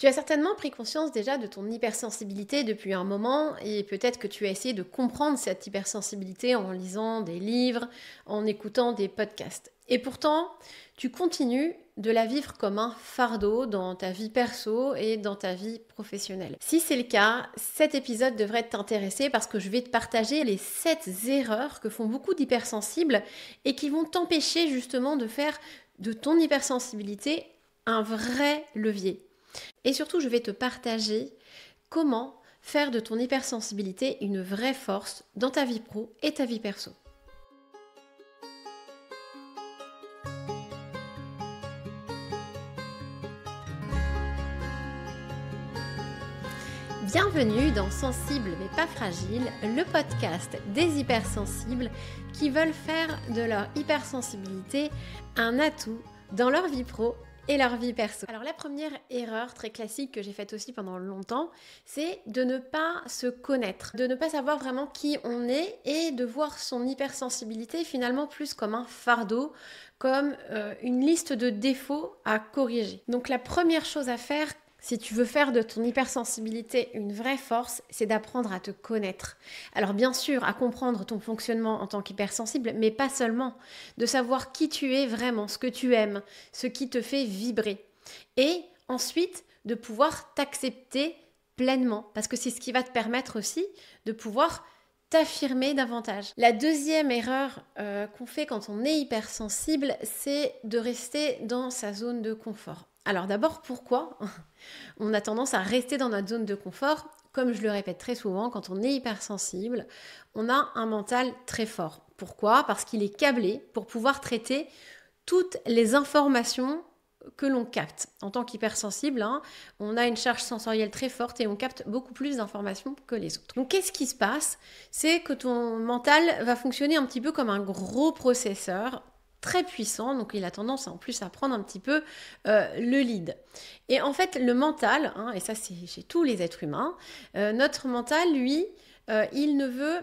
Tu as certainement pris conscience déjà de ton hypersensibilité depuis un moment et peut-être que tu as essayé de comprendre cette hypersensibilité en lisant des livres, en écoutant des podcasts. Et pourtant, tu continues de la vivre comme un fardeau dans ta vie perso et dans ta vie professionnelle. Si c'est le cas, cet épisode devrait t'intéresser parce que je vais te partager les 7 erreurs que font beaucoup d'hypersensibles et qui vont t'empêcher justement de faire de ton hypersensibilité un vrai levier. Et surtout, je vais te partager comment faire de ton hypersensibilité une vraie force dans ta vie pro et ta vie perso. Bienvenue dans Sensible mais pas fragile, le podcast des hypersensibles qui veulent faire de leur hypersensibilité un atout dans leur vie pro et leur vie perso. Alors la première erreur très classique que j'ai faite aussi pendant longtemps, c'est de ne pas se connaître, de ne pas savoir vraiment qui on est et de voir son hypersensibilité finalement plus comme un fardeau, comme une liste de défauts à corriger. Donc la première chose à faire, si tu veux faire de ton hypersensibilité une vraie force, c'est d'apprendre à te connaître. Alors bien sûr, à comprendre ton fonctionnement en tant qu'hypersensible, mais pas seulement. De savoir qui tu es vraiment, ce que tu aimes, ce qui te fait vibrer. Et ensuite, de pouvoir t'accepter pleinement, parce que c'est ce qui va te permettre aussi de pouvoir t'affirmer davantage. La deuxième erreur qu'on fait quand on est hypersensible, c'est de rester dans sa zone de confort. Alors d'abord, pourquoi on a tendance à rester dans notre zone de confort? Comme je le répète très souvent, quand on est hypersensible, on a un mental très fort. Pourquoi? Parce qu'il est câblé pour pouvoir traiter toutes les informations que l'on capte. En tant qu'hypersensible, on a une charge sensorielle très forte et on capte beaucoup plus d'informations que les autres. Donc qu'est-ce qui se passe? C'est que ton mental va fonctionner un petit peu comme un gros processeur très puissant, donc il a tendance en plus à prendre un petit peu le lead. Et en fait, le mental, et ça c'est chez tous les êtres humains, notre mental, lui, il ne veut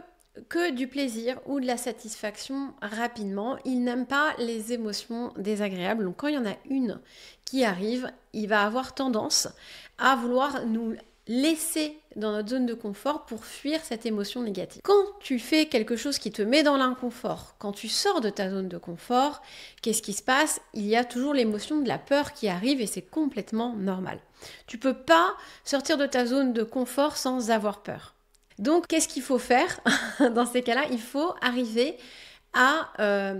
que du plaisir ou de la satisfaction rapidement. Il n'aime pas les émotions désagréables. Donc quand il y en a une qui arrive, il va avoir tendance à vouloir nous laisser dans notre zone de confort pour fuir cette émotion négative. Quand tu fais quelque chose qui te met dans l'inconfort, quand tu sors de ta zone de confort, qu'est-ce qui se passe? Il y a toujours l'émotion de la peur qui arrive et c'est complètement normal. Tu peux pas sortir de ta zone de confort sans avoir peur. Donc, qu'est-ce qu'il faut faire dans ces cas-là? Il faut arriver à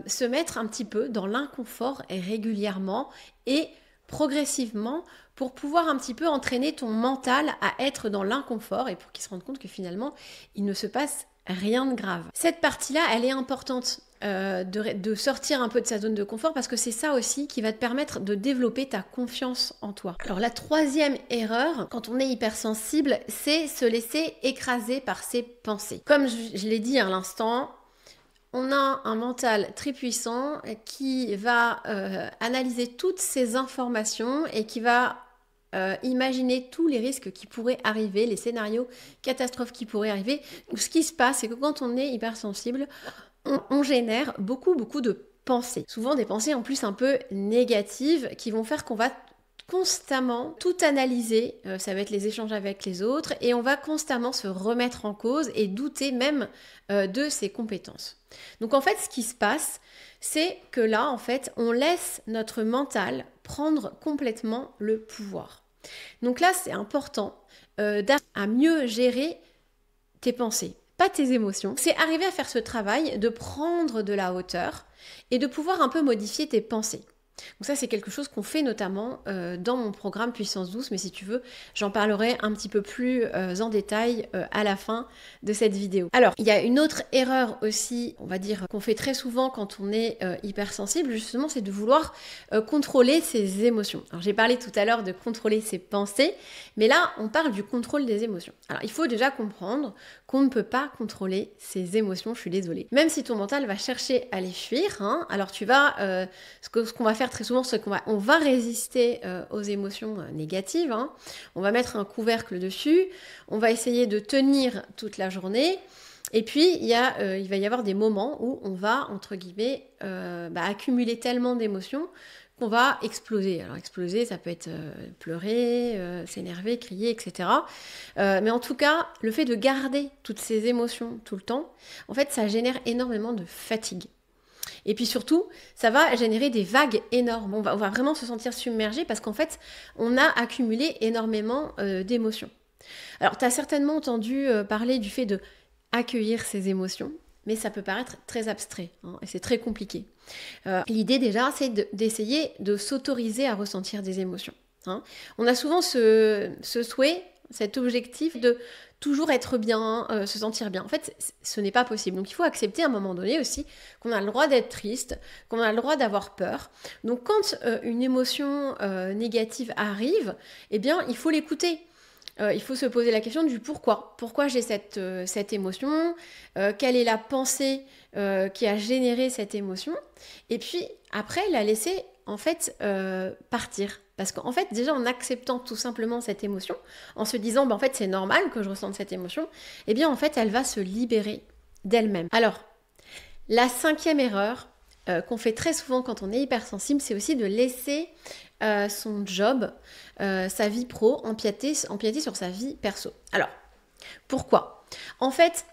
se mettre un petit peu dans l'inconfort et régulièrement et progressivement pour pouvoir un petit peu entraîner ton mental à être dans l'inconfort et pour qu'il se rende compte que finalement, il ne se passe rien de grave. Cette partie-là, elle est importante de sortir un peu de sa zone de confort parce que c'est ça aussi qui va te permettre de développer ta confiance en toi. Alors la troisième erreur, quand on est hypersensible, c'est se laisser écraser par ses pensées. Comme je l'ai dit à l'instant, on a un mental très puissant qui va analyser toutes ces informations et qui va imaginer tous les risques qui pourraient arriver, les scénarios catastrophes qui pourraient arriver. Donc, ce qui se passe, c'est que quand on est hypersensible, on génère beaucoup de pensées. Souvent des pensées en plus un peu négatives qui vont faire qu'on va constamment tout analyser, ça va être les échanges avec les autres, et on va constamment se remettre en cause et douter même de ses compétences. Donc en fait, ce qui se passe, c'est que là, en fait, on laisse notre mental prendre complètement le pouvoir. Donc là, c'est important à mieux gérer tes pensées, pas tes émotions. C'est arriver à faire ce travail de prendre de la hauteur et de pouvoir un peu modifier tes pensées. Donc ça, c'est quelque chose qu'on fait notamment dans mon programme Puissance Douce, mais si tu veux, j'en parlerai un petit peu plus en détail à la fin de cette vidéo. Alors, il y a une autre erreur aussi, on va dire, qu'on fait très souvent quand on est hypersensible, justement, c'est de vouloir contrôler ses émotions. Alors, j'ai parlé tout à l'heure de contrôler ses pensées, mais là, on parle du contrôle des émotions. Alors, il faut déjà comprendre qu'on ne peut pas contrôler ses émotions, je suis désolée. Même si ton mental va chercher à les fuir, alors tu vas, ce qu'on va faire très souvent, c'est qu'on va résister aux émotions négatives. On va mettre un couvercle dessus, on va essayer de tenir toute la journée. Et puis, il va y avoir des moments où on va, entre guillemets, accumuler tellement d'émotions qu'on va exploser. Alors exploser, ça peut être pleurer, s'énerver, crier, etc. Mais en tout cas, le fait de garder toutes ces émotions tout le temps, en fait, ça génère énormément de fatigue. Et puis surtout, ça va générer des vagues énormes. On va vraiment se sentir submergé parce qu'en fait, on a accumulé énormément d'émotions. Alors, tu as certainement entendu parler du fait de accueillir ses émotions, mais ça peut paraître très abstrait, hein, et c'est très compliqué. L'idée déjà, c'est d'essayer de s'autoriser à ressentir des émotions. Hein. On a souvent ce souhait, cet objectif de toujours être bien, se sentir bien. En fait, ce n'est pas possible. Donc il faut accepter à un moment donné aussi qu'on a le droit d'être triste, qu'on a le droit d'avoir peur. Donc quand une émotion négative arrive, eh bien, il faut l'écouter. Il faut se poser la question du pourquoi. Pourquoi j'ai cette émotion, quelle est la pensée qui a généré cette émotion, et puis après la laisser en fait partir. Parce qu'en fait, déjà en acceptant tout simplement cette émotion, en se disant en fait c'est normal que je ressente cette émotion, eh bien en fait elle va se libérer d'elle-même. Alors, la 5e erreur qu'on fait très souvent quand on est hypersensible, c'est aussi de laisser son job, sa vie pro, empiéter sur sa vie perso. Alors, pourquoi ? En fait,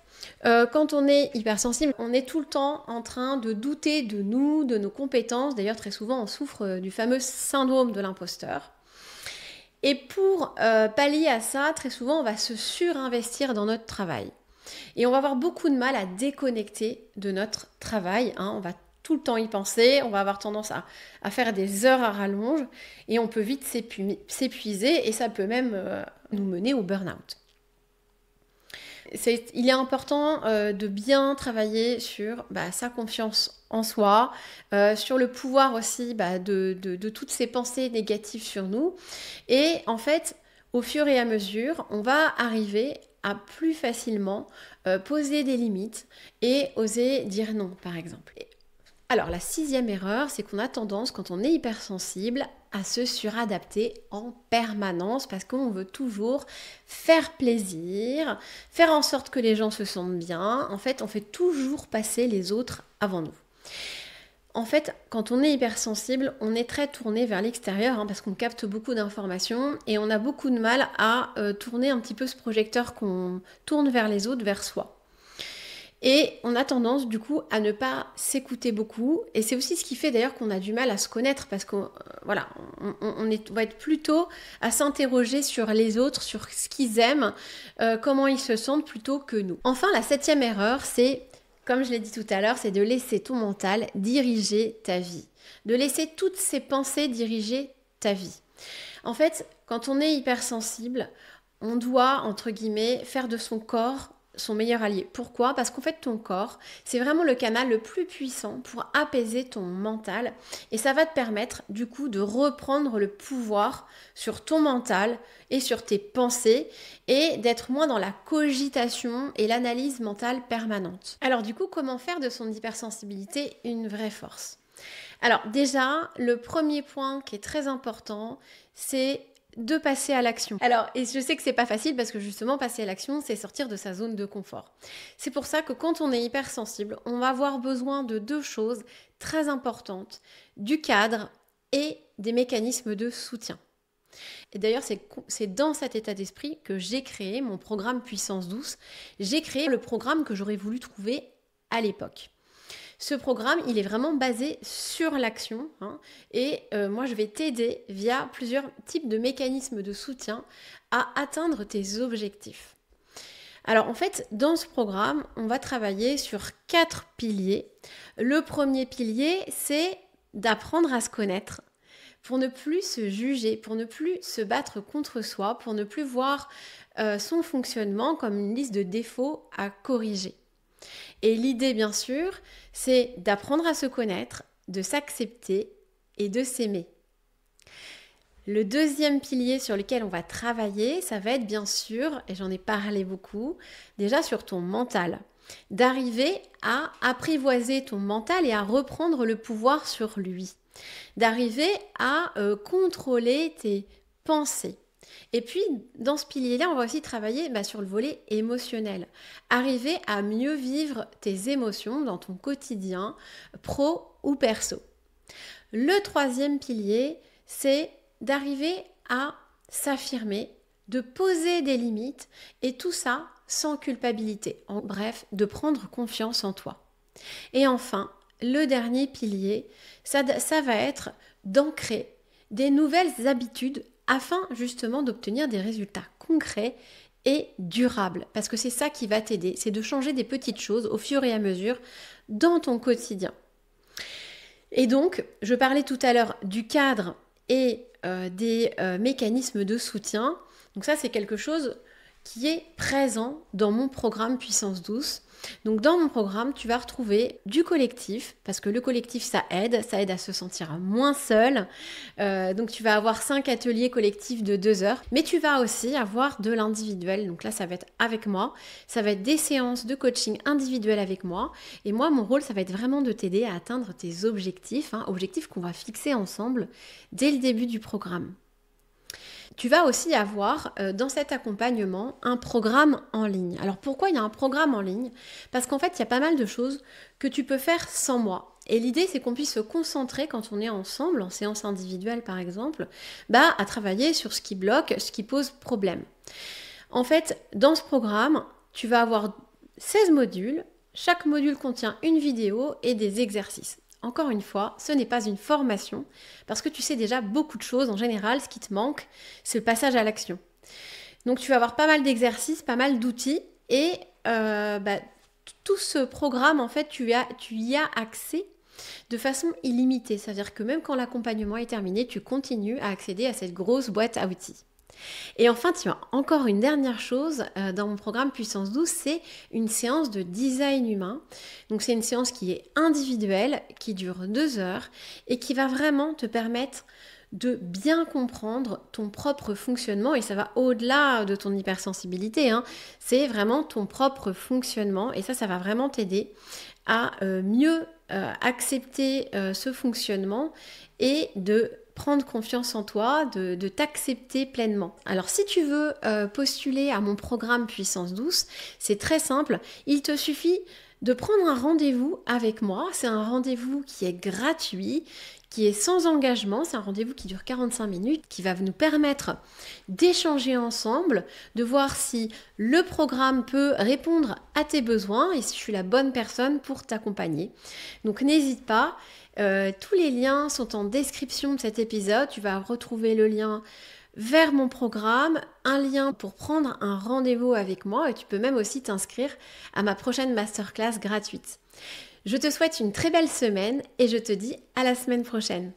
quand on est hypersensible, on est tout le temps en train de douter de nous, de nos compétences. D'ailleurs, très souvent, on souffre du fameux syndrome de l'imposteur. Et pour pallier à ça, très souvent, on va se surinvestir dans notre travail. Et on va avoir beaucoup de mal à déconnecter de notre travail. Hein. On va tout le temps y penser, on va avoir tendance à faire des heures à rallonge et on peut vite s'épuiser et ça peut même nous mener au burn-out. Il est important de bien travailler sur sa confiance en soi, sur le pouvoir aussi de toutes ces pensées négatives sur nous. Et en fait, au fur et à mesure, on va arriver à plus facilement poser des limites et oser dire non, par exemple. Alors, la 6e erreur, c'est qu'on a tendance, quand on est hypersensible, à se suradapter en permanence parce qu'on veut toujours faire plaisir, faire en sorte que les gens se sentent bien. En fait, on fait toujours passer les autres avant nous. En fait, quand on est hypersensible, on est très tourné vers l'extérieur parce qu'on capte beaucoup d'informations et on a beaucoup de mal à tourner un petit peu ce projecteur qu'on tourne vers les autres, vers soi. Et on a tendance du coup à ne pas s'écouter beaucoup et c'est aussi ce qui fait d'ailleurs qu'on a du mal à se connaître parce qu'on va être plutôt à s'interroger sur les autres, sur ce qu'ils aiment, comment ils se sentent plutôt que nous. Enfin, la 7e erreur, c'est, comme je l'ai dit tout à l'heure, c'est de laisser ton mental diriger ta vie, de laisser toutes ces pensées diriger ta vie. En fait, quand on est hypersensible, on doit, entre guillemets, faire de son corps son meilleur allié. Pourquoi ? Parce qu'en fait, ton corps, c'est vraiment le canal le plus puissant pour apaiser ton mental et ça va te permettre du coup de reprendre le pouvoir sur ton mental et sur tes pensées et d'être moins dans la cogitation et l'analyse mentale permanente. Alors du coup, comment faire de son hypersensibilité une vraie force ? Alors déjà, le premier point qui est très important, c'est de passer à l'action. Alors, et je sais que c'est pas facile parce que justement, passer à l'action, c'est sortir de sa zone de confort. C'est pour ça que quand on est hypersensible, on va avoir besoin de 2 choses très importantes, du cadre et des mécanismes de soutien. Et d'ailleurs, c'est dans cet état d'esprit que j'ai créé mon programme Puissance Douce. J'ai créé le programme que j'aurais voulu trouver à l'époque. Ce programme, il est vraiment basé sur l'action et moi, je vais t'aider via plusieurs types de mécanismes de soutien à atteindre tes objectifs. Alors en fait, dans ce programme, on va travailler sur 4 piliers. Le premier pilier, c'est d'apprendre à se connaître pour ne plus se juger, pour ne plus se battre contre soi, pour ne plus voir son fonctionnement comme une liste de défauts à corriger. Et l'idée, bien sûr, c'est d'apprendre à se connaître, de s'accepter et de s'aimer. Le deuxième pilier sur lequel on va travailler, ça va être bien sûr, et j'en ai parlé beaucoup, déjà sur ton mental. D'arriver à apprivoiser ton mental et à reprendre le pouvoir sur lui. D'arriver à contrôler tes pensées. Et puis, dans ce pilier-là, on va aussi travailler sur le volet émotionnel. Arriver à mieux vivre tes émotions dans ton quotidien, pro ou perso. Le troisième pilier, c'est d'arriver à s'affirmer, de poser des limites et tout ça sans culpabilité. En bref, de prendre confiance en toi. Et enfin, le dernier pilier, ça va être d'ancrer des nouvelles habitudes afin justement d'obtenir des résultats concrets et durables. Parce que c'est ça qui va t'aider, c'est de changer des petites choses au fur et à mesure dans ton quotidien. Et donc, je parlais tout à l'heure du cadre et des mécanismes de soutien. Donc ça, c'est quelque chose qui est présent dans mon programme Puissance Douce. Donc dans mon programme, tu vas retrouver du collectif, parce que le collectif, ça aide à se sentir moins seul. Donc tu vas avoir 5 ateliers collectifs de 2 heures, mais tu vas aussi avoir de l'individuel. Donc là, ça va être avec moi, ça va être des séances de coaching individuel avec moi. Et moi, mon rôle, ça va être vraiment de t'aider à atteindre tes objectifs, objectifs qu'on va fixer ensemble dès le début du programme. Tu vas aussi avoir dans cet accompagnement un programme en ligne. Alors pourquoi il y a un programme en ligne? Parce qu'en fait, il y a pas mal de choses que tu peux faire sans moi. Et l'idée, c'est qu'on puisse se concentrer quand on est ensemble, en séance individuelle par exemple, à travailler sur ce qui bloque, ce qui pose problème. En fait, dans ce programme, tu vas avoir 16 modules. Chaque module contient une vidéo et des exercices. Encore une fois, ce n'est pas une formation parce que tu sais déjà beaucoup de choses. En général, ce qui te manque, c'est le passage à l'action. Donc, tu vas avoir pas mal d'exercices, pas mal d'outils et tout ce programme, en fait, tu y as accès de façon illimitée. C'est-à-dire que même quand l'accompagnement est terminé, tu continues à accéder à cette grosse boîte à outils. Et enfin, tu as encore une dernière chose dans mon programme Puissance Douce, c'est une séance de design humain. Donc c'est une séance qui est individuelle, qui dure 2 heures et qui va vraiment te permettre de bien comprendre ton propre fonctionnement et ça va au-delà de ton hypersensibilité. C'est vraiment ton propre fonctionnement et ça va vraiment t'aider à mieux accepter ce fonctionnement et de prendre confiance en toi, de t'accepter pleinement. Alors si tu veux postuler à mon programme Puissance Douce, c'est très simple, il te suffit de prendre un rendez-vous avec moi. C'est un rendez-vous qui est gratuit, qui est sans engagement, c'est un rendez-vous qui dure 45 minutes, qui va nous permettre d'échanger ensemble, de voir si le programme peut répondre à tes besoins et si je suis la bonne personne pour t'accompagner. Donc n'hésite pas, tous les liens sont en description de cet épisode, tu vas retrouver le lien vers mon programme, un lien pour prendre un rendez-vous avec moi et tu peux même aussi t'inscrire à ma prochaine masterclass gratuite. Je te souhaite une très belle semaine et je te dis à la semaine prochaine.